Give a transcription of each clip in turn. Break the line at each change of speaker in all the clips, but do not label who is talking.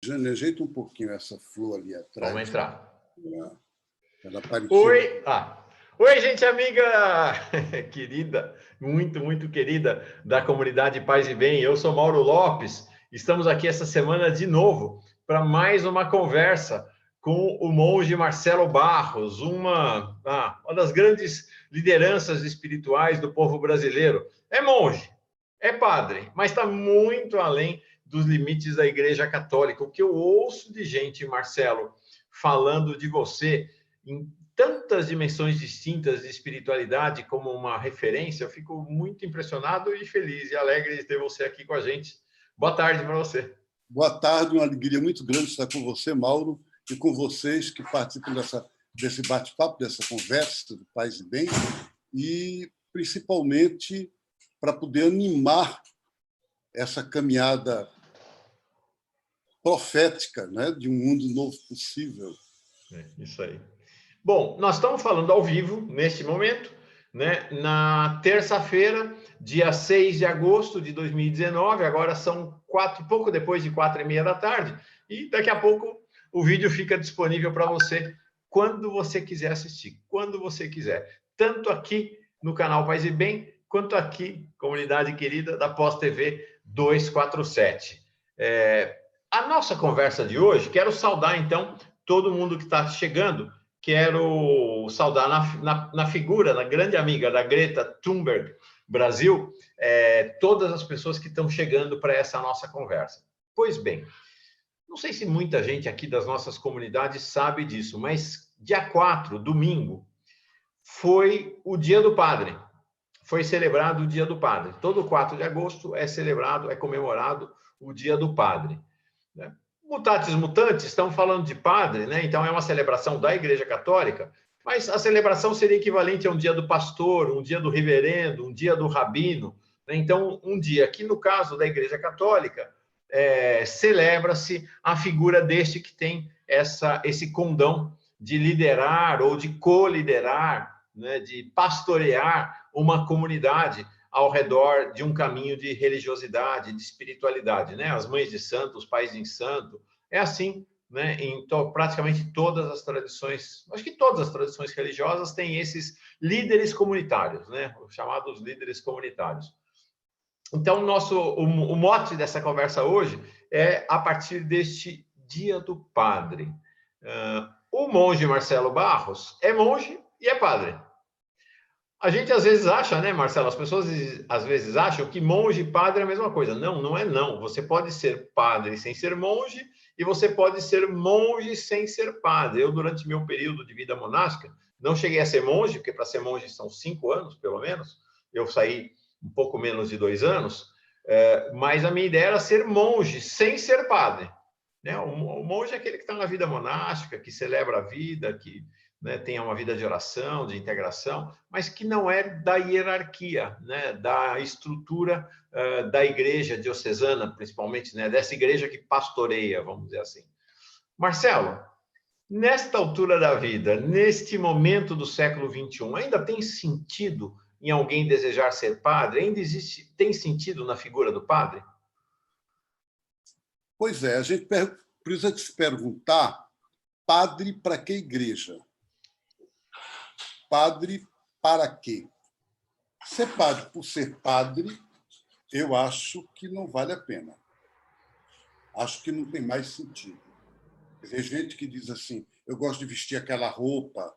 Jane, ajeita um pouquinho essa flor ali atrás.
Vamos entrar.
Ela apareceu.
Oi! Oi, gente amiga querida, muito querida da comunidade Paz e Bem. Eu sou Mauro Lopes. Estamos aqui essa semana de novo para mais uma conversa com o monge Marcelo Barros, uma das grandes lideranças espirituais do povo brasileiro. É monge, é padre, mas está muito além dos limites da Igreja Católica. O que eu ouço de gente, Marcelo, falando de você em tantas dimensões distintas de espiritualidade como uma referência, eu fico muito impressionado e feliz e alegre de ter você aqui com a gente. Boa tarde para você.
Boa tarde, uma alegria muito grande estar com você, Mauro, e com vocês que participam desse bate-papo, dessa conversa do Paz e Bem, e principalmente para poder animar essa caminhada profética, né, de um mundo novo possível.
Isso aí. Bom, nós estamos falando ao vivo, neste momento, né, na terça-feira, dia 6 de agosto de 2019, agora são pouco depois de 4h30 da tarde, e daqui a pouco o vídeo fica disponível para você quando você quiser assistir, quando você quiser, tanto aqui no canal Paz e Bem, quanto aqui, comunidade querida da Pós TV 247. A nossa conversa de hoje, quero saudar, então, todo mundo que está chegando. Quero saudar na figura, na grande amiga da Greta Thunberg Brasil, todas as pessoas que estão chegando para essa nossa conversa. Pois bem, não sei se muita gente aqui das nossas comunidades sabe disso, mas dia 4, domingo, foi o Dia do Padre. Foi celebrado o Dia do Padre. Todo 4 de agosto é celebrado, é comemorado o Dia do Padre, né? Mutatis mutandis, estamos falando de padre, né? Então é uma celebração da Igreja Católica, mas a celebração seria equivalente a um dia do pastor, um dia do reverendo, um dia do rabino, né? Então, um dia que, no caso da Igreja Católica, celebra-se a figura deste que tem esse condão de liderar ou de co-liderar, né? De pastorear uma comunidade ao redor de um caminho de religiosidade, de espiritualidade, né? As mães de santo, os pais de santo, é assim, né? Em praticamente todas as tradições, acho que todas as tradições religiosas têm esses líderes comunitários, né? Os chamados líderes comunitários. Então, o mote dessa conversa hoje é a partir deste Dia do Padre. O monge Marcelo Barros é monge e é padre. A gente às vezes acha, né, Marcelo? As pessoas às vezes acham que monge e padre é a mesma coisa. Não, não é não. Você pode ser padre sem ser monge e você pode ser monge sem ser padre. Eu, durante meu período de vida monástica, não cheguei a ser monge, porque para ser monge são 5 anos, pelo menos. Eu saí um pouco menos de 2 anos, mas a minha ideia era ser monge sem ser padre, né? O monge é aquele que está na vida monástica, que celebra a vida, que, né, tenha uma vida de oração, de integração, mas que não é da hierarquia, né, da estrutura da igreja diocesana, principalmente, né, dessa igreja que pastoreia, vamos dizer assim. Marcelo, nesta altura da vida, neste momento do século XXI, ainda tem sentido em alguém desejar ser padre? Ainda tem sentido na figura do padre?
Pois é, a gente precisa se perguntar, padre para que igreja? Padre para quê? Ser padre por ser padre, eu acho que não vale a pena. Acho que não tem mais sentido. Tem gente que diz assim, eu gosto de vestir aquela roupa,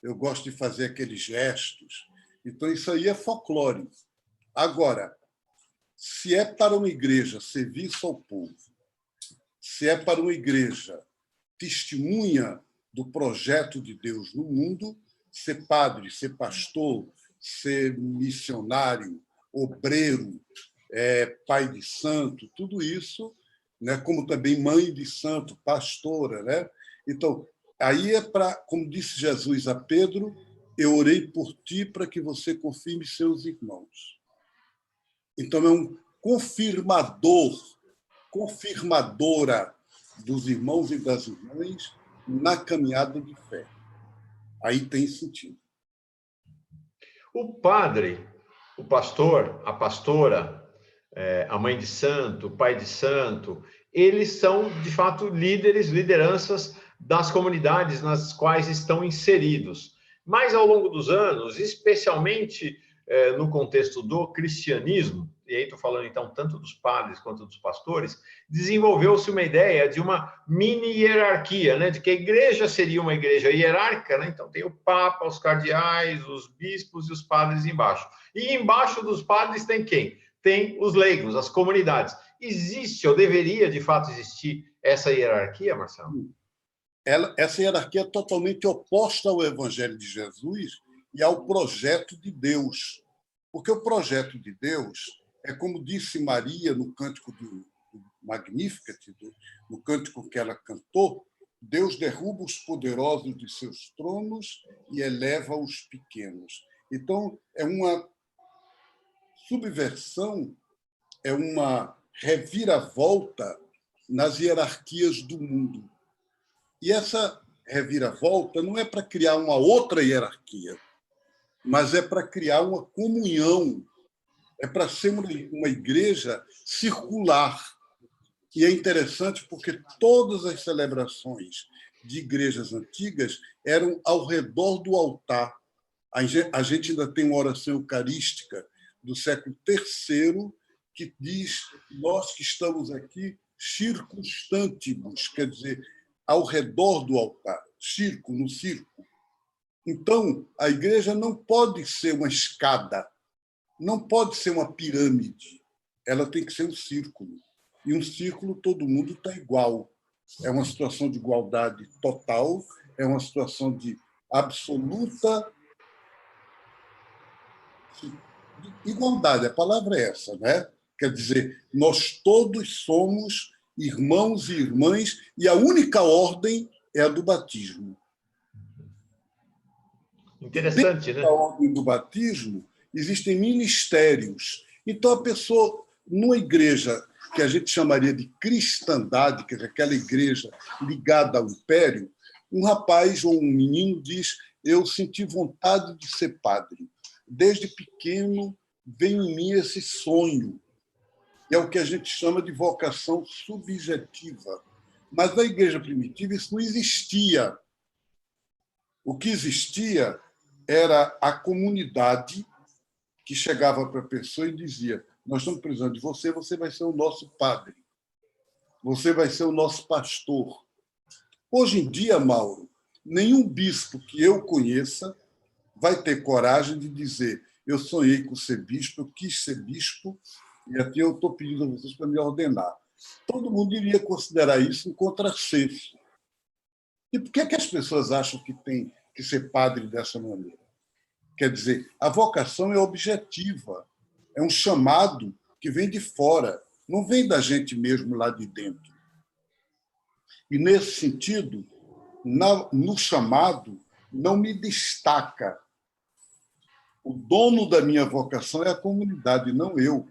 eu gosto de fazer aqueles gestos. Então, isso aí é folclore. Agora, se é para uma igreja serviço ao povo, se é para uma igreja testemunha do projeto de Deus no mundo, ser padre, ser pastor, ser missionário, obreiro, pai de santo, tudo isso, né, como também mãe de santo, pastora, né? Então, aí é para, como disse Jesus a Pedro, eu orei por ti para que você confirme seus irmãos. Então, é um confirmadora dos irmãos e das irmãs na caminhada de fé. Aí tem sentido.
O padre, o pastor, a pastora, a mãe de santo, o pai de santo, eles são, de fato, líderes, lideranças das comunidades nas quais estão inseridos. Mas, ao longo dos anos, especialmente no contexto do cristianismo, e aí estou falando, então, tanto dos padres quanto dos pastores, desenvolveu-se uma ideia de uma mini-hierarquia, né? De que a igreja seria uma igreja hierárquica, né? Então, tem o Papa, os cardeais, os bispos e os padres embaixo. E embaixo dos padres tem quem? Tem os leigos, as comunidades. Existe, ou deveria, de fato, existir essa hierarquia, Marcelo?
Essa hierarquia é totalmente oposta ao Evangelho de Jesus e ao projeto de Deus. Porque o projeto de Deus é, como disse Maria no cântico do Magnificat, no cântico que ela cantou, Deus derruba os poderosos de seus tronos e eleva os pequenos. Então, é uma subversão, é uma reviravolta nas hierarquias do mundo. E essa reviravolta não é para criar uma outra hierarquia, mas é para criar uma comunhão, é para ser uma igreja circular. E é interessante porque todas as celebrações de igrejas antigas eram ao redor do altar. A gente ainda tem uma oração eucarística do século III que diz: nós que estamos aqui circunstantibus, quer dizer, ao redor do altar, no círculo. Então, a igreja não pode ser uma escada, não pode ser uma pirâmide, ela tem que ser um círculo. E um círculo, todo mundo está igual. É uma situação de igualdade total, é uma situação de absoluta igualdade. A palavra é essa, né? Quer dizer, nós todos somos irmãos e irmãs, e a única ordem é a do batismo.
Interessante,
Dentro
né?
da ordem do batismo, existem ministérios. Então, a pessoa, numa igreja que a gente chamaria de cristandade, que é aquela igreja ligada ao império, um rapaz ou um menino diz: eu senti vontade de ser padre. Desde pequeno vem em mim esse sonho. É o que a gente chama de vocação subjetiva. Mas na igreja primitiva isso não existia. O que existia era a comunidade que chegava para a pessoa e dizia: nós estamos precisando de você, você vai ser o nosso padre, você vai ser o nosso pastor. Hoje em dia, Mauro, nenhum bispo que eu conheça vai ter coragem de dizer: eu sonhei com ser bispo, eu quis ser bispo, e aqui eu estou pedindo a vocês para me ordenar. Todo mundo iria considerar isso um contrassenso. E por que as pessoas acham que tem que ser padre dessa maneira? Quer dizer, a vocação é objetiva, é um chamado que vem de fora, não vem da gente mesmo lá de dentro. E, nesse sentido, no chamado, não me destaca. O dono da minha vocação é a comunidade, não eu.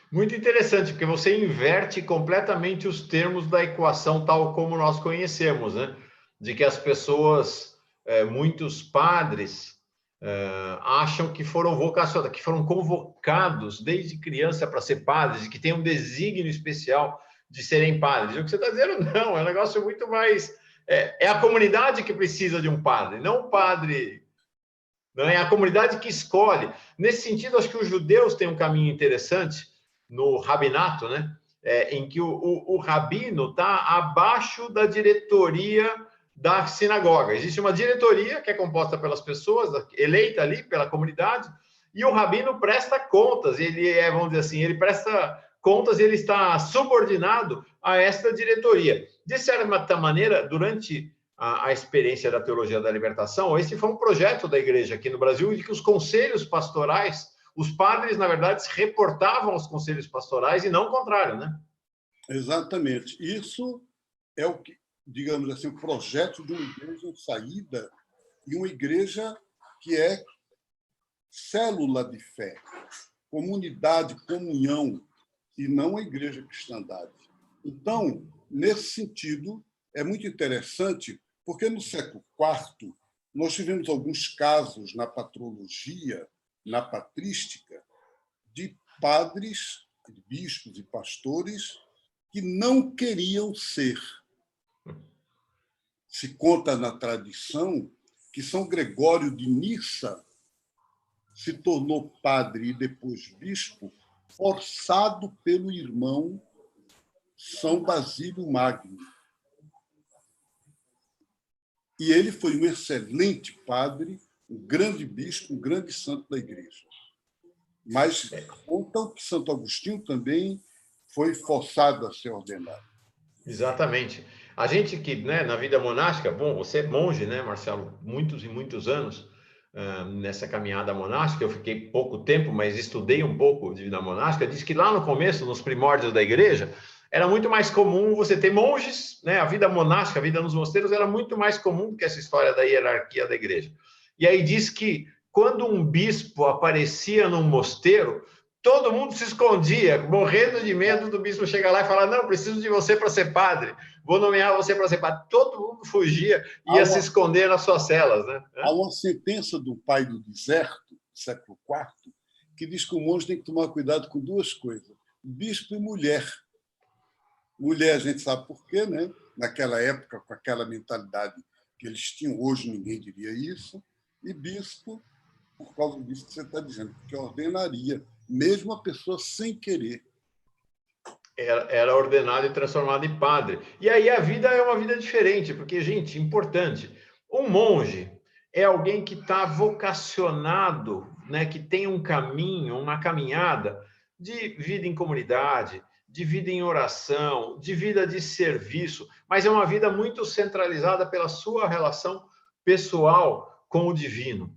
Muito interessante, porque você inverte completamente os termos da equação tal como nós conhecemos, né? De que as pessoas, muitos padres, acham que foram vocacionados, que foram convocados desde criança para ser padres, e que tem um desígnio especial de serem padres. O que você está dizendo, não, é um negócio muito mais... É a comunidade que precisa de um padre, não o padre... Não é a comunidade que escolhe. Nesse sentido, acho que os judeus têm um caminho interessante no rabinato, né? Em que o rabino está abaixo da diretoria da sinagoga. Existe uma diretoria que é composta pelas pessoas, eleita ali pela comunidade, e o rabino presta contas. Ele vamos dizer assim, ele presta contas e ele está subordinado a esta diretoria. De certa maneira, durante a experiência da teologia da libertação, esse foi um projeto da igreja aqui no Brasil, de que os conselhos pastorais, os padres, na verdade, se reportavam aos conselhos pastorais e não o contrário, né?
Exatamente. Isso é o que, digamos assim, o projeto de uma igreja em saída, e uma igreja que é célula de fé, comunidade, comunhão, e não a igreja cristandade. Então, nesse sentido, é muito interessante, porque no século IV nós tivemos alguns casos na patrologia, na patrística, de padres de bispos e pastores que não queriam ser. Se conta na tradição que São Gregório de Nissa se tornou padre e depois bispo, forçado pelo irmão São Basílio Magno. E ele foi um excelente padre, um grande bispo, um grande santo da Igreja. Mas contam que Santo Agostinho também foi forçado a ser ordenado.
Exatamente. A gente que, né, na vida monástica, bom, você é monge, né, Marcelo, muitos e muitos anos nessa caminhada monástica, eu fiquei pouco tempo, mas estudei um pouco de vida monástica, diz que lá no começo, nos primórdios da igreja, era muito mais comum você ter monges, né, a vida monástica, a vida nos mosteiros era muito mais comum do que essa história da hierarquia da igreja. E aí diz que quando um bispo aparecia num mosteiro, todo mundo se escondia, morrendo de medo do bispo chegar lá e falar: não, preciso de você para ser padre, vou nomear você para ser padre. Todo mundo fugia e ia se esconder nas suas celas, né?
Há uma sentença do Pai do Deserto, século IV, que diz que o monge tem que tomar cuidado com duas coisas: bispo e mulher. Mulher, a gente sabe por quê, né? Naquela época, com aquela mentalidade que eles tinham, hoje ninguém diria isso, e bispo, por causa disso que você está dizendo, porque ordenaria, mesmo a pessoa sem querer.
Era ordenado e transformado em padre. E aí a vida é uma vida diferente, porque, gente, importante, um monge é alguém que está vocacionado, né, que tem um caminho, uma caminhada de vida em comunidade, de vida em oração, de vida de serviço, mas é uma vida muito centralizada pela sua relação pessoal com o divino.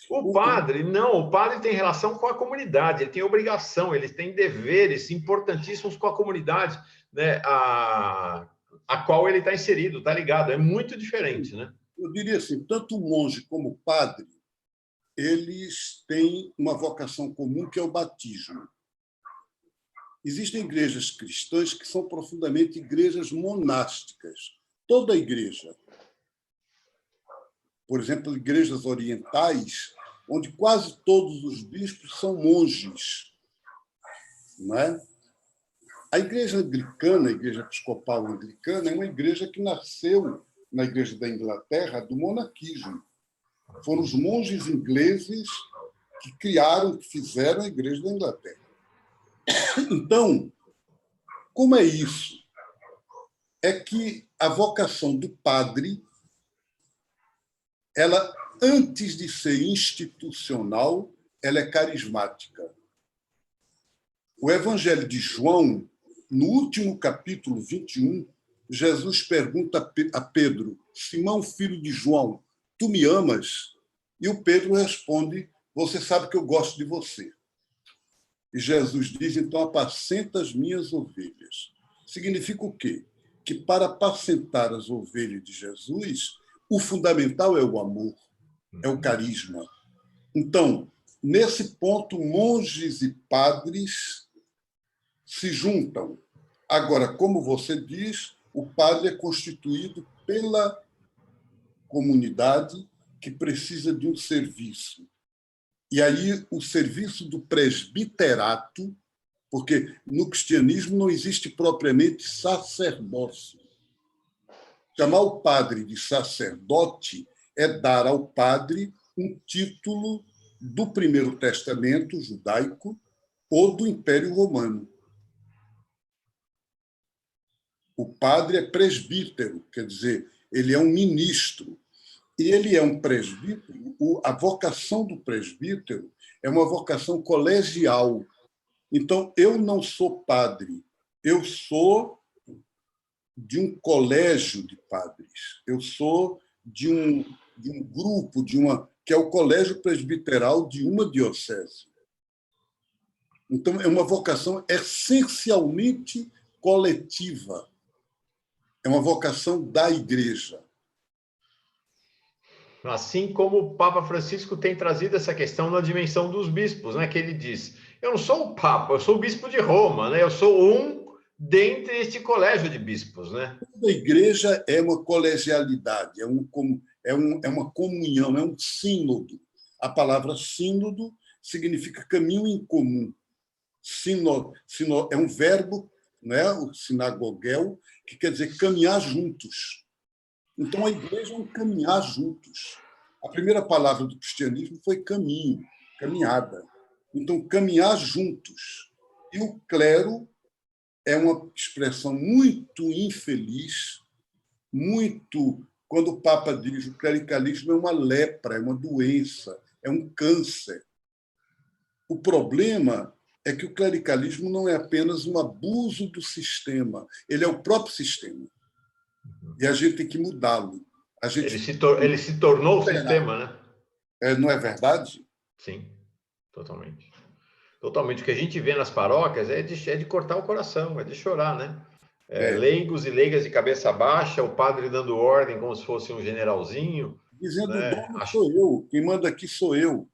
O padre, não, o padre tem relação com a comunidade, ele tem obrigação, ele tem deveres importantíssimos com a comunidade, né, a qual ele está inserido, está ligado, é muito diferente, né?
Eu diria assim, tanto o monge como o padre, eles têm uma vocação comum, que é o batismo. Existem igrejas cristãs que são profundamente igrejas monásticas. Toda igreja. Por exemplo, igrejas orientais, onde quase todos os bispos são monges. Não é? A igreja anglicana, a igreja episcopal anglicana, é uma igreja que nasceu na igreja da Inglaterra do monarquismo. Foram os monges ingleses que criaram, que fizeram a igreja da Inglaterra. Então, como é isso? É que a vocação do padre, ela, antes de ser institucional, ela é carismática. O Evangelho de João, no último capítulo 21, Jesus pergunta a Pedro: Simão, filho de João, tu me amas? E o Pedro responde: você sabe que eu gosto de você. E Jesus diz: então apacenta as minhas ovelhas. Significa o quê? Que para apacentar as ovelhas de Jesus, o fundamental é o amor, é o carisma. Então, nesse ponto, monges e padres se juntam. Agora, como você diz, o padre é constituído pela comunidade que precisa de um serviço. E aí o serviço do presbiterato, porque no cristianismo não existe propriamente sacerdócio. Chamar o padre de sacerdote é dar ao padre um título do Primeiro Testamento judaico ou do Império Romano. O padre é presbítero, quer dizer, ele é um ministro. E ele é um presbítero. A vocação do presbítero é uma vocação colegial. Então, eu não sou padre, eu sou de um colégio de padres, eu sou de um grupo, que é o colégio presbiteral de uma diocese. Então, é uma vocação essencialmente coletiva, é uma vocação da igreja.
Assim como o Papa Francisco tem trazido essa questão na dimensão dos bispos, né? Que ele diz: eu não sou o Papa, eu sou o bispo de Roma, né? Eu sou um dentre este colégio de bispos, né?
Toda igreja é uma colegialidade, é uma comunhão, é um sínodo. A palavra sínodo significa caminho em comum. é um verbo, né? O sinagogel, que quer dizer caminhar juntos. Então, a igreja é um caminhar juntos. A primeira palavra do cristianismo foi caminho, caminhada. Então, caminhar juntos. E o clero é uma expressão muito infeliz, muito... Quando o Papa diz que o clericalismo é uma lepra, é uma doença, é um câncer. O problema é que o clericalismo não é apenas um abuso do sistema, ele é o próprio sistema. E a gente tem que mudá-lo.
Ele se tornou o sistema, né?
Não é verdade?
Sim, totalmente. Totalmente. O que a gente vê nas paróquias é de cortar o coração, é de chorar, né? Leigos e leigas de cabeça baixa, o padre dando ordem como se fosse um generalzinho.
Dizendo,
Né?
o dono sou eu, quem manda aqui sou eu.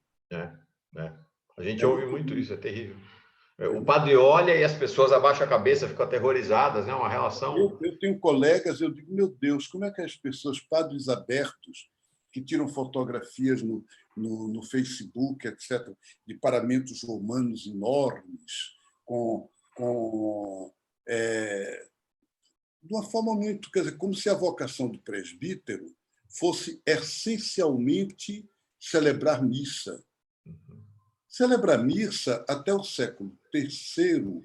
A gente ouve muito isso, é terrível. O padre olha e as pessoas abaixam a cabeça, ficam aterrorizadas, né? Uma relação...
Eu tenho colegas, eu digo, meu Deus, como é que as pessoas, padres abertos, que tiram fotografias no Facebook, etc., de paramentos romanos enormes, de uma forma muito... Quer dizer, como se a vocação do presbítero fosse essencialmente celebrar missa. Celebrar missa, até o século III,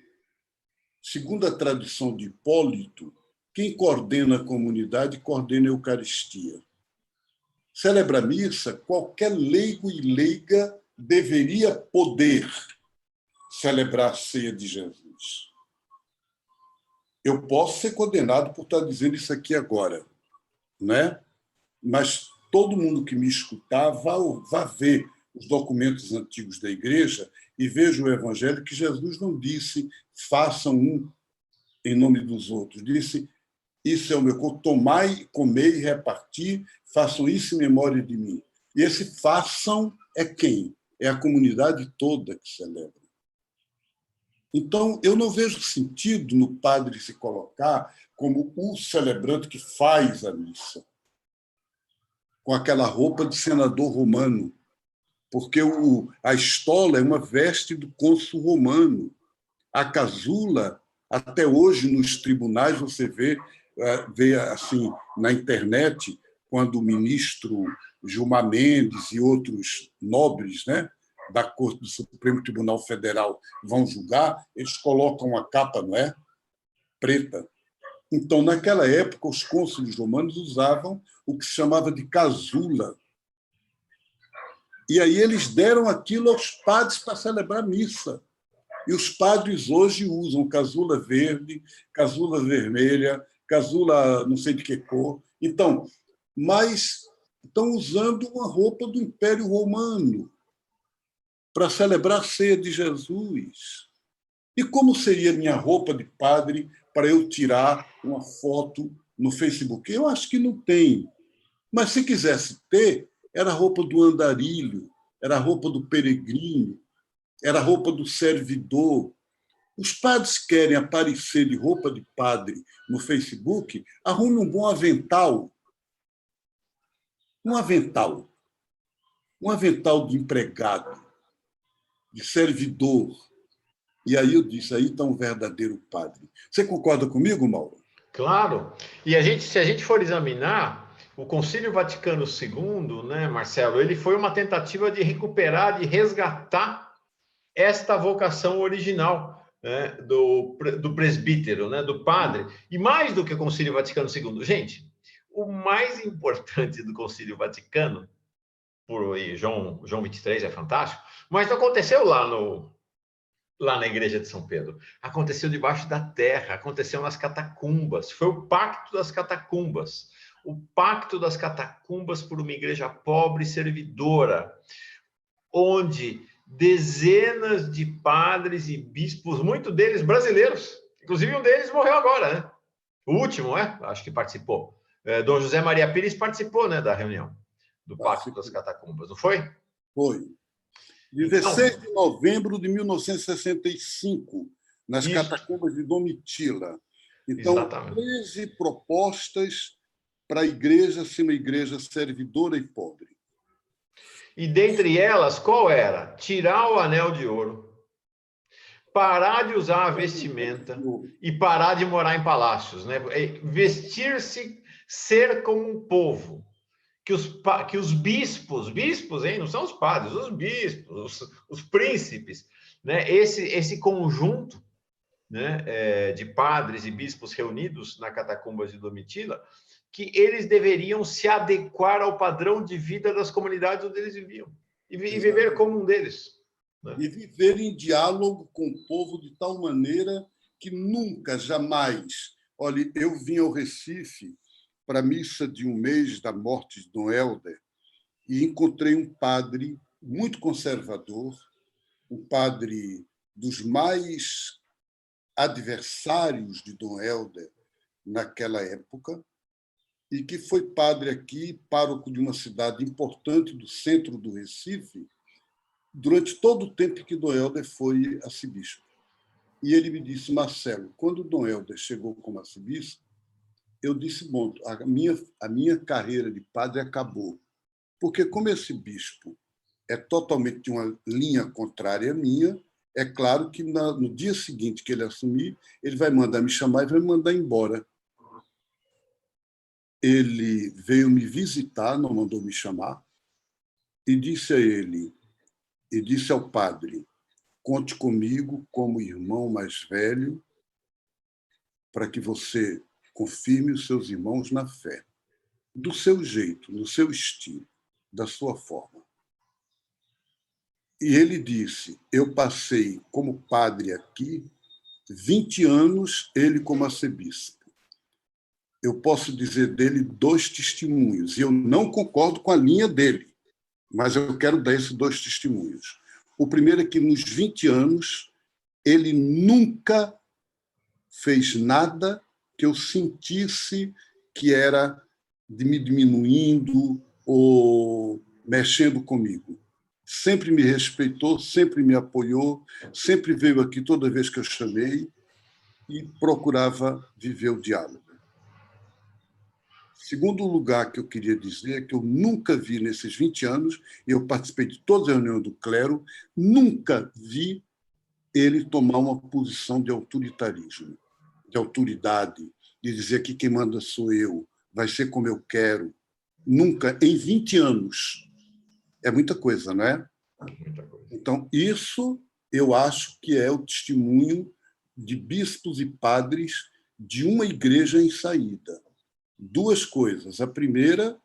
segundo a tradição de Hipólito, quem coordena a comunidade coordena a Eucaristia. Celebrar missa, qualquer leigo e leiga deveria poder celebrar a ceia de Jesus. Eu posso ser condenado por estar dizendo isso aqui agora, né? Mas todo mundo que me escutar vá ver os documentos antigos da igreja e veja o evangelho que Jesus não disse façam um em nome dos outros. Disse, isso é o meu corpo, tomai, comei e reparti, façam isso em memória de mim. E esse façam é quem? É a comunidade toda que celebra. Então, eu não vejo sentido no padre se colocar como o celebrante que faz a missa, com aquela roupa de senador romano, porque a estola é uma veste do cônsul romano. A casula, até hoje, nos tribunais, você vê assim, na internet, quando o ministro Gilmar Mendes e outros nobres, né, da Corte do Supremo Tribunal Federal vão julgar, eles colocam uma capa, não é? Preta. Então, naquela época, os cônsules romanos usavam o que se chamava de casula. E aí eles deram aquilo aos padres para celebrar missa. E os padres hoje usam casula verde, casula vermelha, casula não sei de que cor. Então, mas estão usando uma roupa do Império Romano para celebrar a ceia de Jesus. E como seria minha roupa de padre para eu tirar uma foto no Facebook? Eu acho que não tem. Mas, se quisesse ter, era a roupa do andarilho, era a roupa do peregrino, era a roupa do servidor. Os padres querem aparecer de roupa de padre no Facebook, arrume um bom avental. Um avental. Um avental de empregado, de servidor. E aí eu disse, aí está um verdadeiro padre. Você concorda comigo, Mauro?
Claro. E se a gente for examinar, o Concílio Vaticano II, né, Marcelo, ele foi uma tentativa de recuperar, de resgatar esta vocação original, né, do presbítero, né, do padre. E mais do que o Concílio Vaticano II. Gente, o mais importante do Concílio Vaticano, por João 23 é fantástico, mas não aconteceu lá na igreja de São Pedro. Aconteceu debaixo da terra, aconteceu nas catacumbas. Foi o pacto das catacumbas. O pacto das catacumbas por uma igreja pobre e servidora, onde dezenas de padres e bispos, muitos deles brasileiros, inclusive um deles morreu agora, né? O último, acho que participou. Dom José Maria Pires participou, né, da reunião do Pacto das Catacumbas, não foi?
Foi. 16 de novembro de 1965, nas catacumbas de Domitila. Então, exatamente. 13 propostas para a igreja ser uma igreja servidora e pobre.
E dentre elas, qual era? Tirar o anel de ouro. parar de usar a vestimenta e parar de morar em palácios, né? Vestir-se, ser como um povo. Que os bispos, hein? Não são os padres, os bispos, os príncipes, né? Esse conjunto, né, de padres e bispos reunidos na catacumbas de Domitila, que eles deveriam se adequar ao padrão de vida das comunidades onde eles viviam e viver como um deles. Né?
E viver em diálogo com o povo de tal maneira que nunca, jamais... Olha, eu vim ao Recife para a missa de um mês da morte de Dom Helder e encontrei um padre muito conservador, um padre dos mais adversários de Dom Helder naquela época, e que foi padre aqui, pároco de uma cidade importante do centro do Recife, durante todo o tempo que Dom Helder foi arcebispo. E ele me disse: Marcelo, quando Dom Helder chegou como arcebispo, eu disse: bom, a minha carreira de padre acabou, porque como esse bispo é totalmente de uma linha contrária à minha, é claro que no dia seguinte que ele assumir, ele vai mandar me chamar e vai me mandar embora. Ele veio me visitar, não mandou me chamar, e disse a ele, e disse ao padre: conte comigo como irmão mais velho para que você confirme os seus irmãos na fé, do seu jeito, no seu estilo, da sua forma. E ele disse: eu passei como padre aqui 20 anos, ele como arcebispo. Eu posso dizer dele 2 testemunhos, e eu não concordo com a linha dele, mas eu quero dar esses 2 testemunhos. O primeiro é que, nos 20 anos, ele nunca fez nada que eu sentisse que era de me diminuindo ou mexendo comigo. Sempre me respeitou, sempre me apoiou, sempre veio aqui toda vez que eu chamei e procurava viver o diálogo. Segundo lugar que eu queria dizer é que eu nunca vi nesses 20 anos, e eu participei de todas as reuniões do clero, nunca vi ele tomar uma posição de autoritarismo, de autoridade, de dizer que quem manda sou eu, vai ser como eu quero. Nunca, em 20 anos. É muita coisa, não é?
Muita coisa.
Então, isso eu acho que é o testemunho de bispos e padres de uma igreja em saída. 2 coisas. A primeira,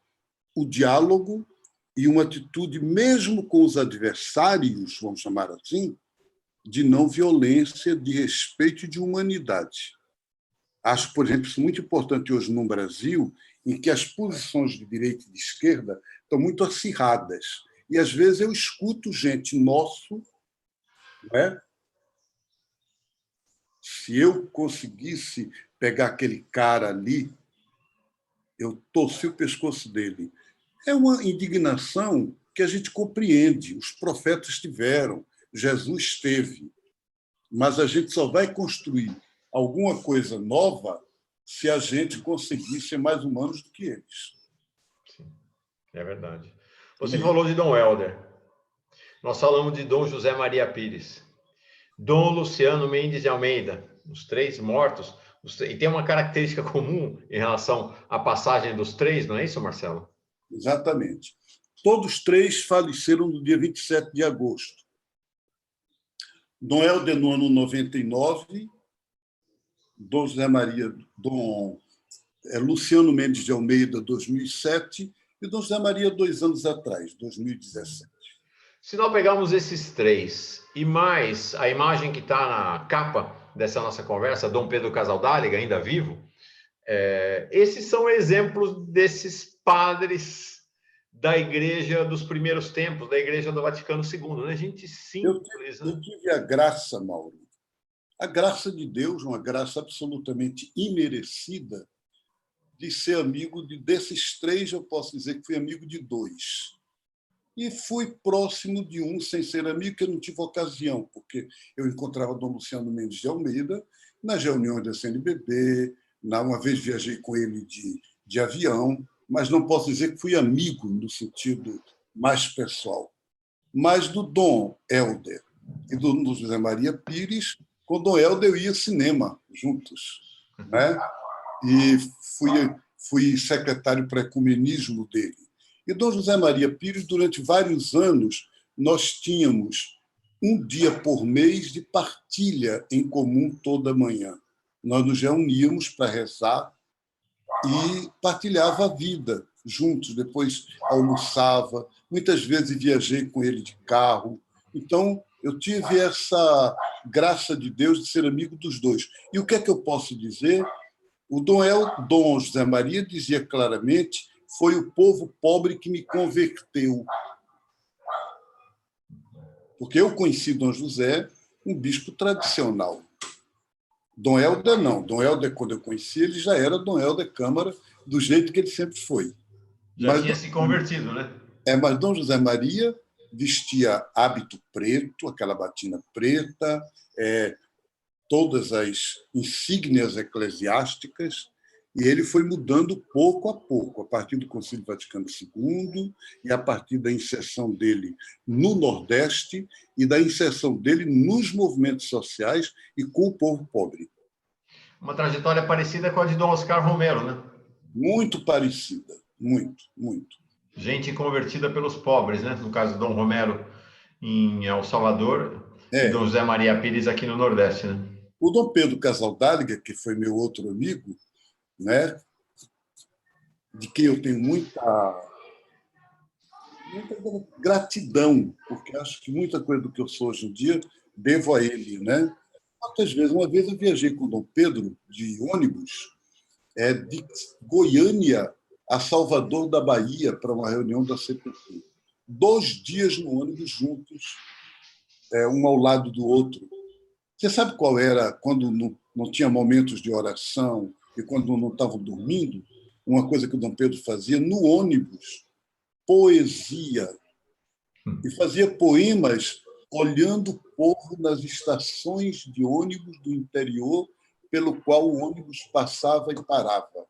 o diálogo e uma atitude, mesmo com os adversários, vamos chamar assim, de não violência, de respeito e de humanidade. Acho, por exemplo, isso muito importante hoje no Brasil, em que as posições de direita e de esquerda estão muito acirradas. E, às vezes, eu escuto gente nosso, não é? Se eu conseguisse pegar aquele cara ali, eu torci o pescoço dele. É uma indignação que a gente compreende. Os profetas tiveram, Jesus teve. Mas a gente só vai construir alguma coisa nova se a gente conseguir ser mais humanos do que eles.
Sim, é verdade. Você falou de Dom Helder. Nós falamos de Dom José Maria Pires. Dom Luciano Mendes de Almeida, os 3 mortos. E tem uma característica comum em relação à passagem dos 3, não é isso, Marcelo?
Exatamente. Todos 3 faleceram no dia 27 de agosto. Dom Helder, no ano 99, Dom José Maria, Dom Luciano Mendes de Almeida, 2007, e Dom José Maria, 2 anos atrás, 2017.
Se nós pegarmos esses 3 e mais a imagem que está na capa dessa nossa conversa, Dom Pedro Casaldáliga, ainda vivo, esses são exemplos desses padres da igreja dos primeiros tempos, da igreja do Vaticano II, né? Gente simples.
Eu tive a graça, Mauro, a graça de Deus, uma graça absolutamente imerecida, de ser amigo desses 3, eu posso dizer que fui amigo de 2. E fui próximo de um, sem ser amigo, que eu não tive ocasião, porque eu encontrava Dom Luciano Mendes de Almeida nas reuniões da CNBB, uma vez viajei com ele de avião, mas não posso dizer que fui amigo no sentido mais pessoal. Mas do Dom Helder, e do José Maria Pires, com Dom Helder eu ia ao cinema juntos, né? E fui secretário para ecumenismo dele. E Dom José Maria Pires, durante vários anos, nós tínhamos um dia por mês de partilha em comum toda manhã. Nós nos reuníamos para rezar e partilhava a vida juntos. Depois almoçava, muitas vezes viajei com ele de carro. Então, eu tive essa graça de Deus de ser amigo dos dois. E o que é que eu posso dizer? O Dom José Maria dizia claramente: foi o povo pobre que me converteu. Porque eu conheci Dom José, um bispo tradicional. Dom Helder, não. Dom Helder, quando eu conheci, ele já era Dom Helder Câmara, do jeito que ele sempre foi.
Já tinha se convertido, né?
Mas Dom José Maria vestia hábito preto, aquela batina preta, todas as insígnias eclesiásticas, e ele foi mudando pouco a pouco, a partir do Concílio Vaticano II e a partir da inserção dele no Nordeste e da inserção dele nos movimentos sociais e com o povo pobre.
Uma trajetória parecida com a de Dom Oscar Romero, né?
Muito parecida, muito, muito.
Gente convertida pelos pobres, né? No caso, Dom Romero em El Salvador e Dom José Maria Pires aqui no Nordeste, né?
O Dom Pedro Casaldáliga, que foi meu outro amigo, né, de quem eu tenho muita gratidão, porque acho que muita coisa do que eu sou hoje em dia devo a ele, né? Quantas vezes? Uma vez eu viajei com o Dom Pedro de ônibus de Goiânia a Salvador da Bahia para uma reunião da CPT. 2 dias no ônibus juntos, um ao lado do outro. Você sabe qual era, quando não tinha momentos de oração e quando não estavam dormindo, uma coisa que o Dom Pedro fazia no ônibus? Poesia. E fazia poemas olhando o povo nas estações de ônibus do interior pelo qual o ônibus passava e parava.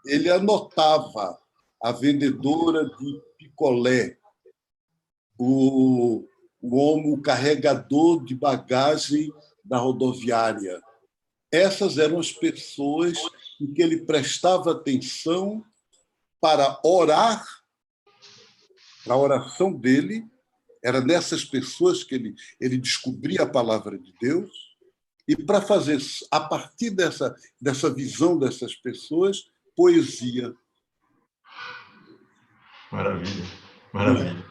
Ele anotava a vendedora de picolé, o carregador de bagagem da rodoviária. Essas eram as pessoas em que ele prestava atenção para orar. A oração dele era nessas pessoas que ele descobria a palavra de Deus, e para fazer, a partir dessa visão dessas pessoas, poesia.
Maravilha, maravilha.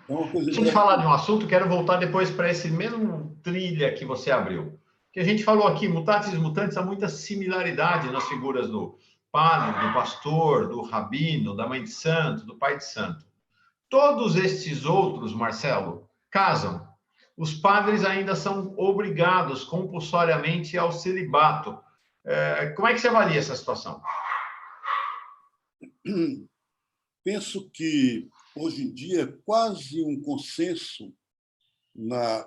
É uma coisa.
Deixa eu te falar de um assunto, quero voltar depois para esse mesmo trilha que você abriu. Que a gente falou aqui, mutatis mutandis, há muita similaridade nas figuras do padre, do pastor, do rabino, da mãe de santo, do pai de santo. Todos estes outros, Marcelo, casam. Os padres ainda são obrigados compulsoriamente ao celibato. Como é que você avalia essa situação?
Penso que, hoje em dia, é quase um consenso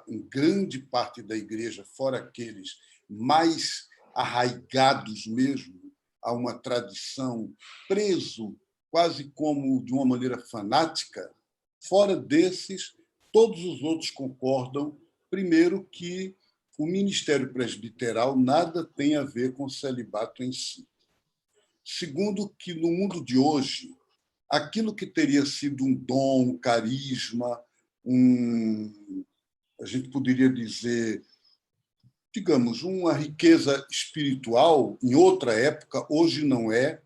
em grande parte da igreja, fora aqueles mais arraigados mesmo a uma tradição, preso quase como de uma maneira fanática. Fora desses, todos os outros concordam, primeiro, que o ministério presbiteral nada tem a ver com o celibato em si. Segundo, que no mundo de hoje, aquilo que teria sido um dom, um carisma, a gente poderia dizer, digamos, uma riqueza espiritual, em outra época, hoje não é,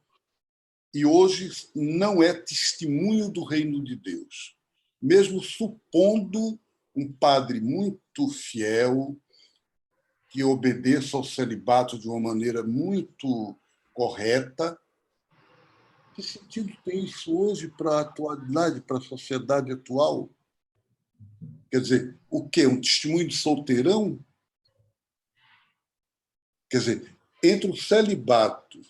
e hoje não é testemunho do reino de Deus. Mesmo supondo um padre muito fiel, que obedeça ao celibato de uma maneira muito correta, que sentido tem isso hoje para a atualidade, para a sociedade atual? Quer dizer, o quê? Um testemunho de solteirão? Quer dizer, entre o celibatário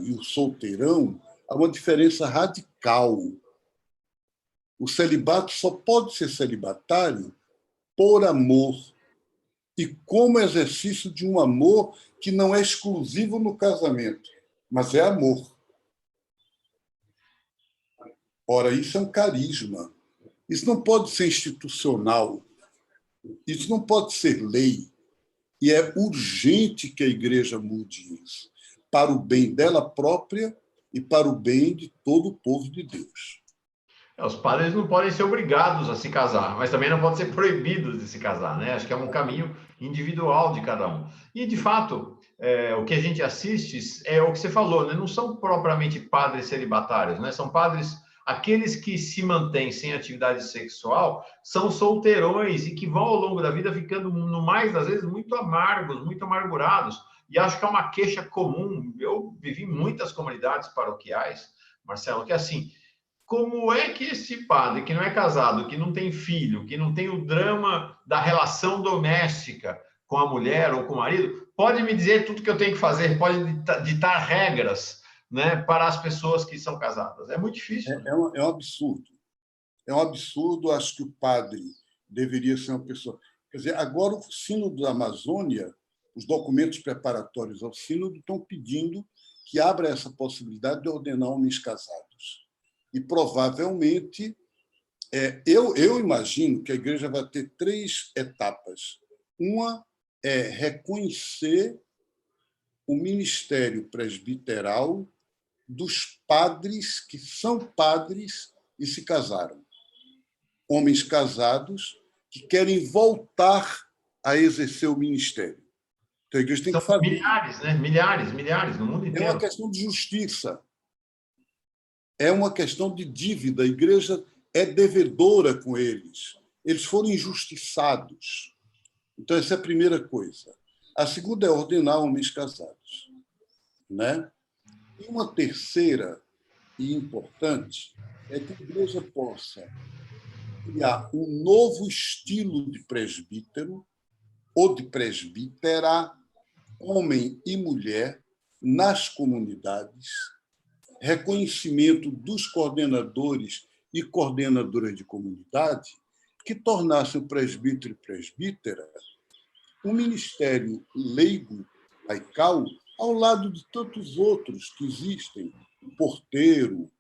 e o solteirão, há uma diferença radical. O celibato só pode ser celibatário por amor e como exercício de um amor que não é exclusivo no casamento, mas é amor. Ora, isso é um carisma. Isso não pode ser institucional. Isso não pode ser lei. E é urgente que a igreja mude isso, para o bem dela própria e para o bem de todo o povo de Deus.
Os padres não podem ser obrigados a se casar, mas também não podem ser proibidos de se casar, né? Acho que é um caminho individual de cada um. E, de fato, o que a gente assiste é o que você falou, né? Não são propriamente padres celibatários, né? São padres, aqueles que se mantêm sem atividade sexual, são solteirões e que vão, ao longo da vida, ficando, no mais das vezes, muito amargos, muito amargurados. E acho que é uma queixa comum. Eu vivi muitas comunidades paroquiais, Marcelo, que assim, como é que esse padre que não é casado, que não tem filho, que não tem o drama da relação doméstica com a mulher ou com o marido, pode me dizer tudo que eu tenho que fazer, pode ditar regras, né, para as pessoas que são casadas? É muito difícil. Né?
É um absurdo. É um absurdo. Acho que o padre deveria ser uma pessoa... Quer dizer, agora o Sínodo da Amazônia, os documentos preparatórios ao Sínodo estão pedindo que abra essa possibilidade de ordenar homens casados. E, provavelmente, eu imagino que a igreja vai ter 3 etapas. Uma é reconhecer o ministério presbiteral dos padres que são padres e se casaram. Homens casados que querem voltar a exercer o ministério. Então, a igreja tem que fazer.
Milhares, né? Milhares no mundo inteiro.
É uma questão de justiça. É uma questão de dívida. A igreja é devedora com eles. Eles foram injustiçados. Então, essa é a primeira coisa. A segunda é ordenar homens casados. Né? E uma terceira e importante é que a igreja possa criar um novo estilo de presbítero ou de presbítera, homem e mulher, nas comunidades, reconhecimento dos coordenadores e coordenadoras de comunidade, que tornasse o presbítero e presbítera um ministério leigo, laical, ao lado de tantos outros que existem, o porteiro,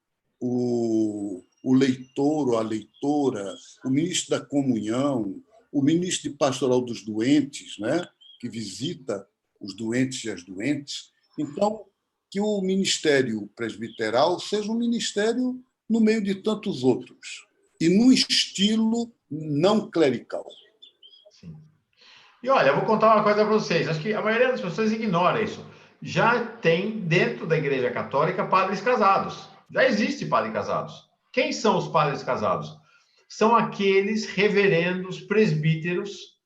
o leitor ou a leitora, o ministro da comunhão, o ministro de pastoral dos doentes, né, que visita os doentes e as doentes. Então, que o ministério presbiteral seja um ministério no meio de tantos outros, e num estilo não clerical.
Sim. E olha, eu vou contar uma coisa para vocês. Acho que a maioria das pessoas ignora isso. Já tem dentro da Igreja Católica padres casados. Já existe padres casados. Quem são os padres casados? São aqueles reverendos presbíteros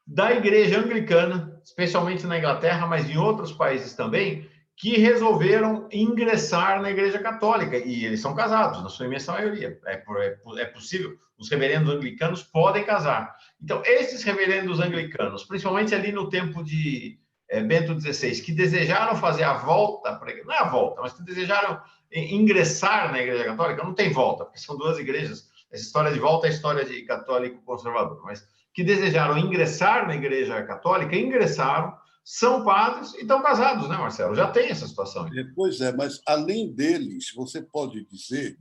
da Igreja Anglicana, especialmente na Inglaterra, mas em outros países também, que resolveram ingressar na Igreja Católica. E eles são casados, na sua imensa maioria. É possível. Os reverendos anglicanos podem casar. Então, esses reverendos anglicanos, principalmente ali no tempo de Bento XVI, que desejaram fazer a volta, não é a volta, mas que desejaram ingressar na Igreja Católica, não tem volta, porque são 2 igrejas. Essa história de volta é a história de católico conservador, mas que desejaram ingressar na Igreja Católica, ingressaram, são padres e estão casados, né, Marcelo? Já tem essa situação.
Pois é, mas além deles, você pode dizer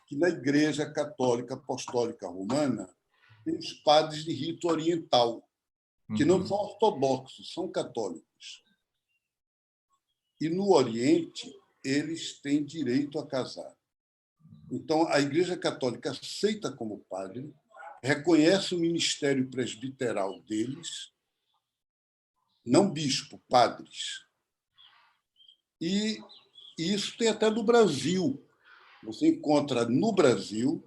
que na Igreja Católica Apostólica Romana tem os padres de rito oriental, que não são ortodoxos, são católicos. E no Oriente, eles têm direito a casar. Então, a Igreja Católica aceita como padre, reconhece o ministério presbiteral deles, não bispo, padres. E isso tem até no Brasil. Você encontra no Brasil,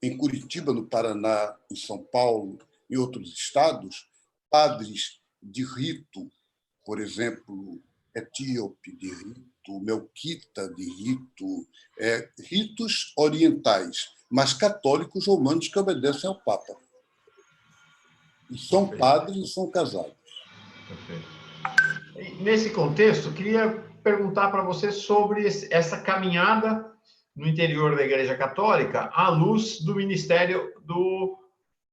em Curitiba, no Paraná, em São Paulo, em outros estados, padres de rito, por exemplo, etíope de rito, melquita de rito, ritos orientais, mas católicos romanos que obedecem ao Papa. E são padres e são casados.
Perfeito. Nesse contexto, queria perguntar para você sobre essa caminhada no interior da Igreja Católica à luz do ministério do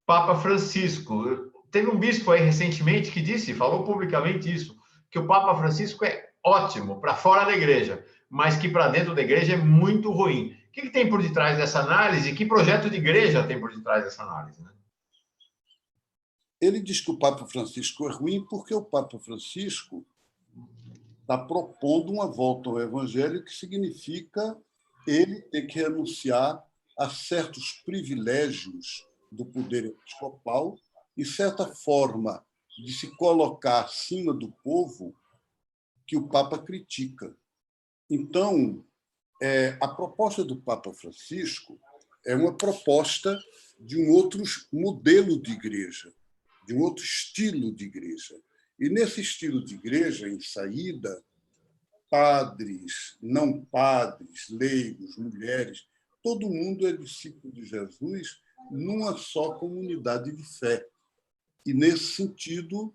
Papa Francisco. Teve um bispo aí recentemente que falou publicamente isso, que o Papa Francisco é ótimo para fora da igreja, mas que para dentro da igreja é muito ruim. O que tem por detrás dessa análise? Que projeto de igreja tem por detrás dessa análise? Né?
Ele diz que o Papa Francisco é ruim porque o Papa Francisco está propondo uma volta ao Evangelho, que significa ele ter que renunciar a certos privilégios do poder episcopal e certa forma de se colocar acima do povo que o Papa critica. Então, a proposta do Papa Francisco é uma proposta de um outro modelo de igreja, de um outro estilo de igreja. E nesse estilo de igreja, em saída, padres, não padres, leigos, mulheres, todo mundo é discípulo de Jesus numa só comunidade de fé. E, nesse sentido,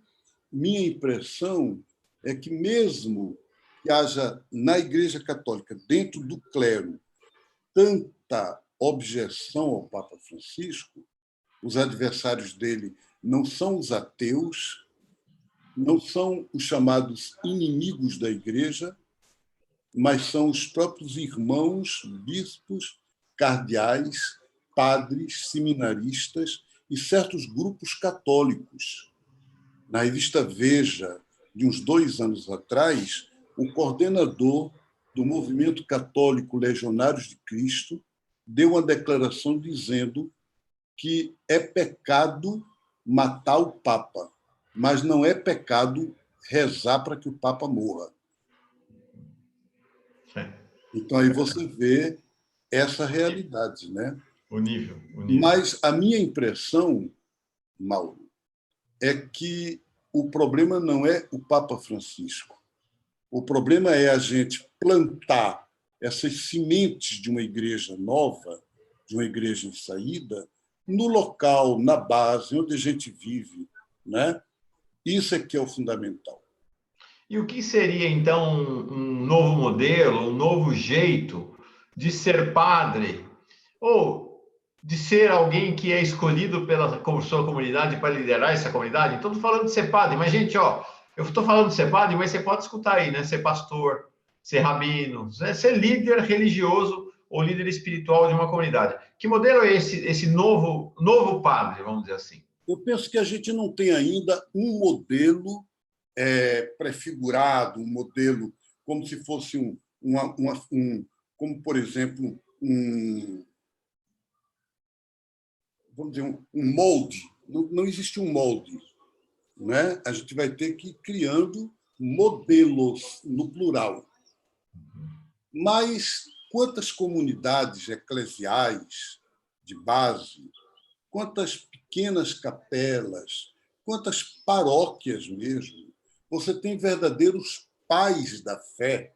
minha impressão é que, mesmo que haja na Igreja Católica, dentro do clero, tanta objeção ao Papa Francisco, os adversários dele não são os ateus, não são os chamados inimigos da Igreja, mas são os próprios irmãos, bispos, cardeais, padres, seminaristas e certos grupos católicos. Na revista Veja, de uns 2 anos atrás, o coordenador do movimento católico Legionários de Cristo deu uma declaração dizendo que é pecado matar o Papa, mas não é pecado rezar para que o Papa morra. Então, aí você vê essa realidade, né?
O nível.
Mas a minha impressão, Mauro, é que o problema não é o Papa Francisco. O problema é a gente plantar essas sementes de uma igreja nova, de uma igreja em saída, no local, na base, onde a gente vive, né? Isso é que é o fundamental.
E o que seria, então, um novo modelo, um novo jeito de ser padre? Ou de ser alguém que é escolhido pela sua comunidade para liderar essa comunidade? Então, estou falando de ser padre. Mas, gente, ó, eu estou falando de ser padre, mas você pode escutar aí, né? Ser pastor, ser rabino, né? Ser líder religioso ou líder espiritual de uma comunidade. Que modelo é esse novo padre, vamos dizer assim?
Eu penso que a gente não tem ainda um modelo prefigurado, um modelo como se fosse como, por exemplo, vamos dizer, um molde. Não existe um molde, né? A gente vai ter que ir criando modelos no plural. Mas quantas comunidades eclesiais de base, quantas pequenas capelas, quantas paróquias mesmo, você tem verdadeiros pais da fé,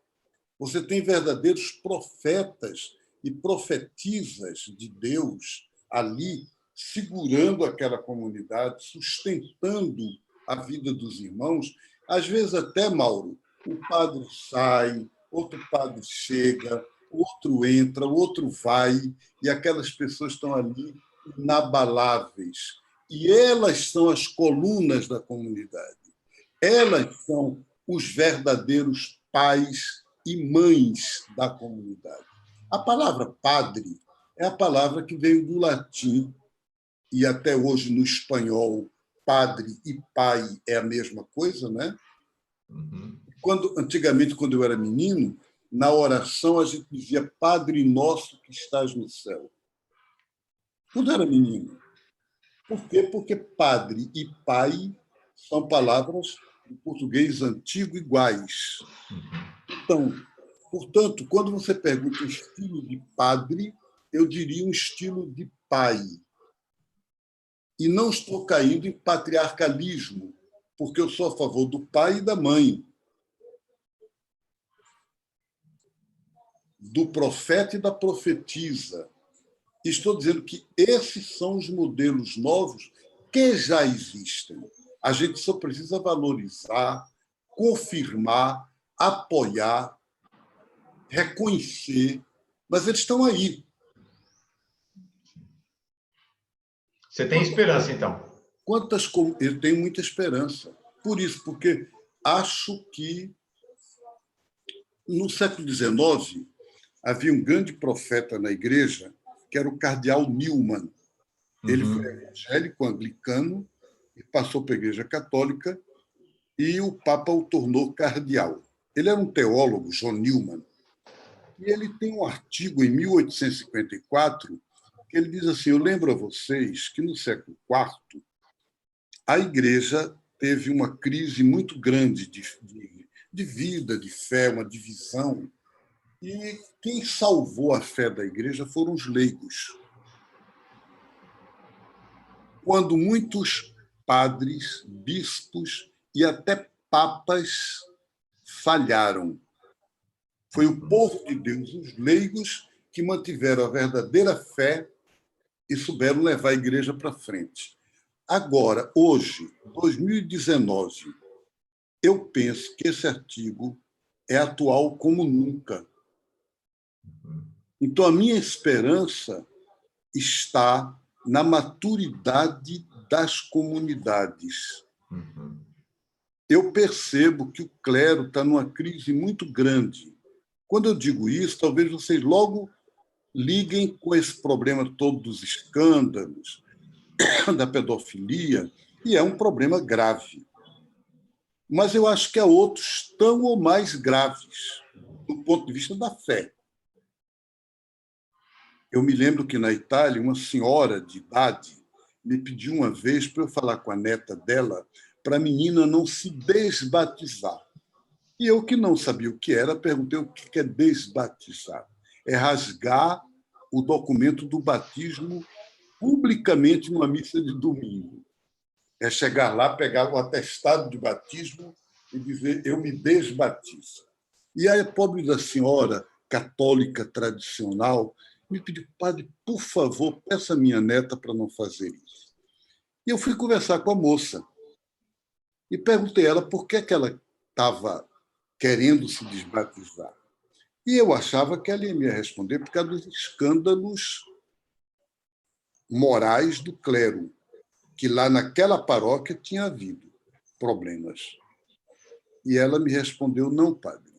você tem verdadeiros profetas e profetisas de Deus ali, segurando aquela comunidade, sustentando a vida dos irmãos. Às vezes até, Mauro, o padre sai, outro padre chega, outro entra, outro vai, e aquelas pessoas estão ali inabaláveis. E elas são as colunas da comunidade. Elas são os verdadeiros pais e mães da comunidade. A palavra padre é a palavra que veio do latim, e até hoje no espanhol, padre e pai é a mesma coisa, né? Antigamente, quando eu era menino, na oração a gente dizia Padre Nosso que estás no céu. Quando eu era menino. Por quê? Porque padre e pai são palavras em português antigo iguais. Então, portanto, quando você pergunta o estilo de padre, eu diria um estilo de pai. E não estou caindo em patriarcalismo, porque eu sou a favor do pai e da mãe, do profeta e da profetisa. Estou dizendo que esses são os modelos novos que já existem. A gente só precisa valorizar, confirmar, apoiar, reconhecer, mas eles estão aí.
Você tem esperança, então?
Eu tenho muita esperança. Por isso, porque acho que no século XIX havia um grande profeta na igreja, que era o cardeal Newman. Ele foi evangélico anglicano, e passou para a Igreja Católica, e o Papa o tornou cardeal. Ele era um teólogo, John Newman, e ele tem um artigo em 1854 que ele diz assim: eu lembro a vocês que no século IV a Igreja teve uma crise muito grande de vida, de fé, uma divisão, e quem salvou a fé da Igreja foram os leigos. Quando muitos padres, bispos e até papas falharam, foi o povo de Deus, os leigos, que mantiveram a verdadeira fé e souberam levar a Igreja para frente. Agora, hoje, 2019, eu penso que esse artigo é atual como nunca. Então, a minha esperança está na maturidade das comunidades. Eu percebo que o clero está numa crise muito grande. Quando eu digo isso, talvez vocês logo liguem com esse problema todo dos escândalos, da pedofilia, e é um problema grave. Mas eu acho que há outros tão ou mais graves, do ponto de vista da fé. Eu me lembro que, na Itália, uma senhora de idade me pediu uma vez para eu falar com a neta dela para a menina não se desbatizar. E eu, que não sabia o que era, perguntei o que é desbatizar. É rasgar o documento do batismo publicamente numa missa de domingo. É chegar lá, pegar o atestado de batismo e dizer: eu me desbatizo. E aí a pobre da senhora católica tradicional me pediu: padre, por favor, peça a minha neta para não fazer isso. E eu fui conversar com a moça e perguntei a ela por que ela estava querendo se desbatizar. E eu achava que ela ia me responder por causa dos escândalos morais do clero, que lá naquela paróquia tinha havido problemas. E ela me respondeu: não, padre,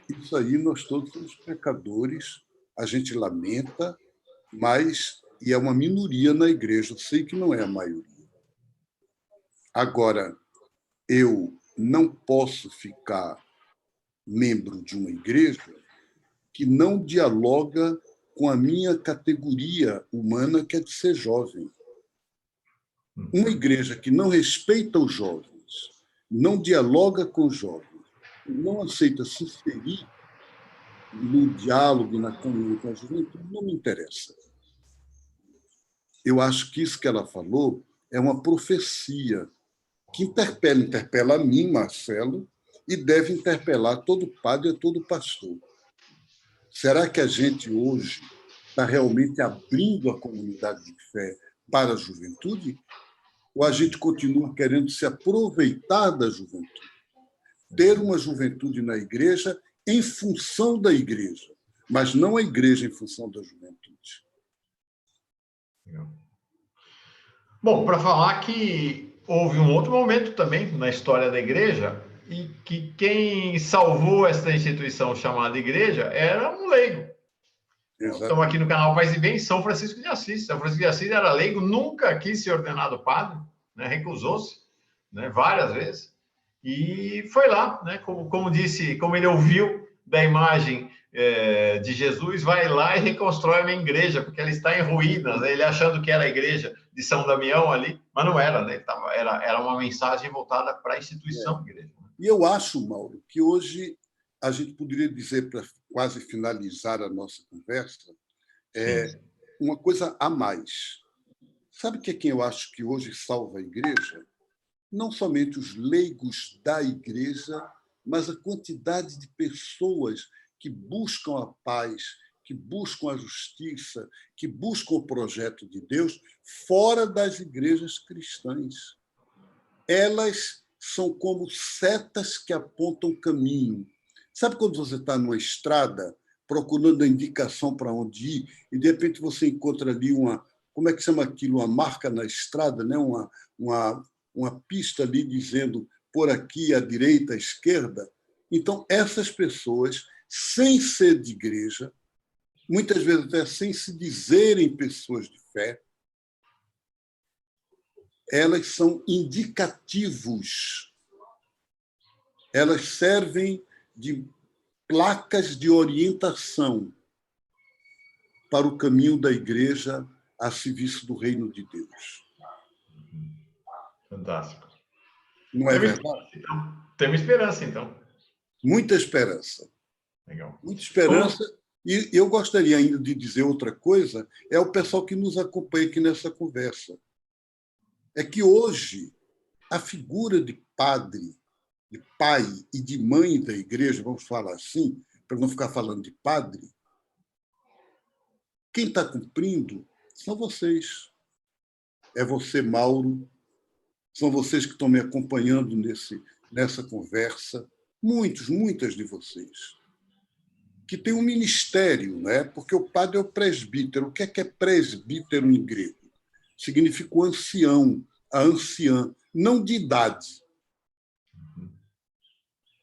isso aí nós todos somos pecadores, a gente lamenta, mas e é uma minoria na igreja, eu sei que não é a maioria. Agora, eu não posso ficar membro de uma igreja que não dialoga com a minha categoria humana, que é de ser jovem. Uma igreja que não respeita os jovens, não dialoga com os jovens, não aceita se inserir no diálogo, na comunhão com a juventude, não me interessa. Eu acho que isso que ela falou é uma profecia que interpela a mim, Marcelo, e deve interpelar todo padre e todo pastor. Será que a gente hoje está realmente abrindo a comunidade de fé para a juventude? Ou a gente continua querendo se aproveitar da juventude? Ter uma juventude na igreja em função da igreja, mas não a igreja em função da juventude.
Bom, para falar que houve um outro momento também na história da igreja e que quem salvou essa instituição chamada igreja era um leigo. Estamos aqui no canal Paz e Bem, São Francisco de Assis. São Francisco de Assis era leigo, nunca quis ser ordenado padre, né? Recusou-se, né? Várias vezes. E foi lá, né? Como disse, como ele ouviu da imagem de Jesus, vai lá e reconstrói uma igreja, porque ela está em ruínas, né? Ele achando que era a igreja de São Damião ali, mas não era, né? Era uma mensagem voltada para a instituição igreja.
E eu acho, Mauro, que hoje a gente poderia dizer, para quase finalizar a nossa conversa, uma coisa a mais. Sabe que é quem eu acho que hoje salva a igreja? Não somente os leigos da igreja, mas a quantidade de pessoas que buscam a paz, que buscam a justiça, que buscam o projeto de Deus fora das igrejas cristãs. Elas são como setas que apontam caminho. Sabe quando você está numa estrada procurando a indicação para onde ir e, de repente, você encontra ali uma... Como é que chama aquilo? Uma marca na estrada, né? Uma pista ali dizendo por aqui, à direita, à esquerda. Então, essas pessoas, sem ser de igreja, muitas vezes até sem se dizerem pessoas de fé, elas são indicativos. Elas servem de placas de orientação para o caminho da igreja a serviço do reino de Deus.
Fantástico.
Não é verdade?
Temos esperança, então.
Muita esperança.
Legal.
Muita esperança. E eu gostaria ainda de dizer outra coisa, é o pessoal que nos acompanha aqui nessa conversa. É que hoje a figura de padre, de pai e de mãe da igreja, vamos falar assim, para não ficar falando de padre, quem está cumprindo são vocês. É você, Mauro, são vocês que estão me acompanhando nessa conversa, muitas de vocês, que tem um ministério, né? Porque o padre é o presbítero. O que é presbítero em grego? Significa o ancião, a anciã, não de idade.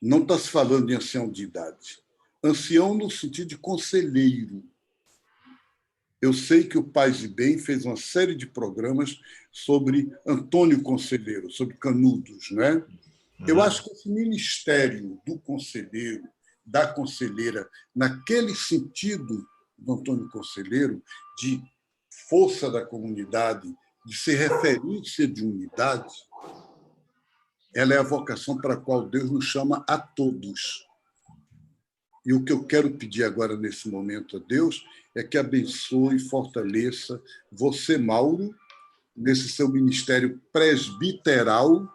Não está se falando de ancião de idade. Ancião no sentido de conselheiro. Eu sei que o Paz e Bem fez uma série de programas sobre Antônio Conselheiro, sobre Canudos, né? Eu acho que esse ministério do conselheiro, da conselheira, naquele sentido do Antônio Conselheiro, de força da comunidade, de ser referência de unidade, ela é a vocação para a qual Deus nos chama a todos. E o que eu quero pedir agora, nesse momento, a Deus, é que abençoe e fortaleça você, Mauro, nesse seu ministério presbiteral,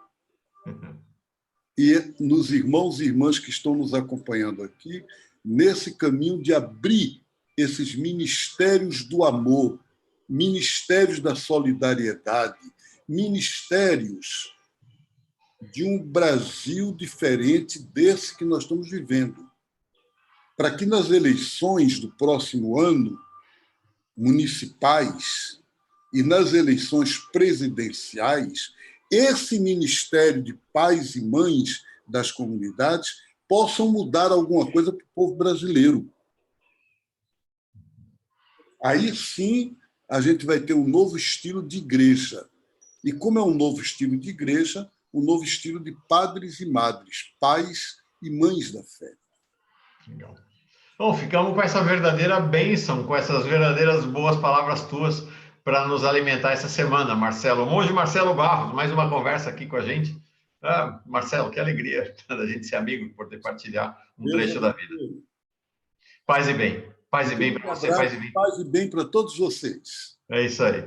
e nos irmãos e irmãs que estão nos acompanhando aqui, nesse caminho de abrir esses ministérios do amor, ministérios da solidariedade, ministérios de um Brasil diferente desse que nós estamos vivendo. Para que nas eleições do próximo ano, municipais, e nas eleições presidenciais, esse ministério de pais e mães das comunidades possam mudar alguma coisa para o povo brasileiro. Aí sim a gente vai ter um novo estilo de igreja. E como é um novo estilo de igreja, um novo estilo de padres e madres, pais e mães da fé.
Legal. Bom, ficamos com essa verdadeira bênção, com essas verdadeiras boas palavras tuas para nos alimentar essa semana, Marcelo. O monge Marcelo Barros, mais uma conversa aqui com a gente. Ah, Marcelo, que alegria da gente ser amigo, poder partilhar um trecho da vida. Paz e bem. Paz e bem para você, paz e bem.
Paz e bem para todos vocês.
É isso aí.